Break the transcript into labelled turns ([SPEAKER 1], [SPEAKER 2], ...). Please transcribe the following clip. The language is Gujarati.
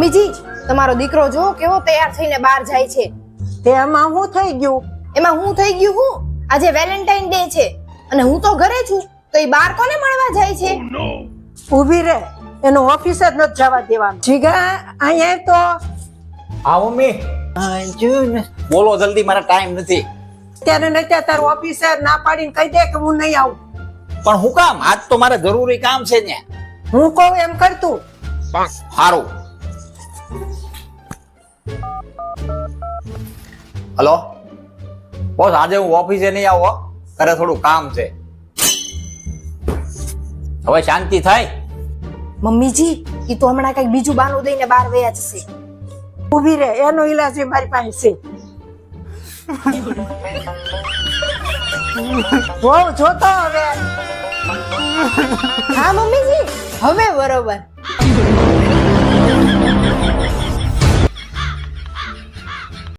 [SPEAKER 1] મમ્મીજી તમારો દીકરો જો કેવો તૈયાર થઈને બહાર જાય છે.
[SPEAKER 2] તેમાં શું થઈ ગયું?
[SPEAKER 1] એમાં હું થઈ ગયું હું? આજે વેલેન્ટાઇન ડે છે અને હું તો ઘરે છું, તો એ બહાર કોને મળવા જાય છે?
[SPEAKER 2] ઊભી રે, એનો ઓફિસ જ નથી જવા દેવાનો. જીગા અહીંયા તો
[SPEAKER 3] હા મમ્મી
[SPEAKER 2] જો ને
[SPEAKER 3] બોલો જલ્દી, મારા ટાઈમ નથી.
[SPEAKER 2] ત્યારે ને ત્યાં તારું ઓફિસર ના પાડીને કહી દે કે હું નહીં આવું.
[SPEAKER 3] પણ હું કામ? આજ તો મારે જરૂરી કામ છે ને.
[SPEAKER 2] હું કહું એમ કરતું.
[SPEAKER 3] સારું. હલો બોસ, આજે હું ઓફિસે નહીં આવો, ઘરે થોડું કામ છે. હવે શાંતિ થાય.
[SPEAKER 1] મમ્મીજી ઈ તો હમણાં કઈક બીજું બાનું દઈને બહાર વયા જશે.
[SPEAKER 2] ઊભી રે, એનો ઈલાજ મારી પાસે છે. બહુ જોતો હવે.
[SPEAKER 1] હા મમ્મીજી, હવે બરોબર.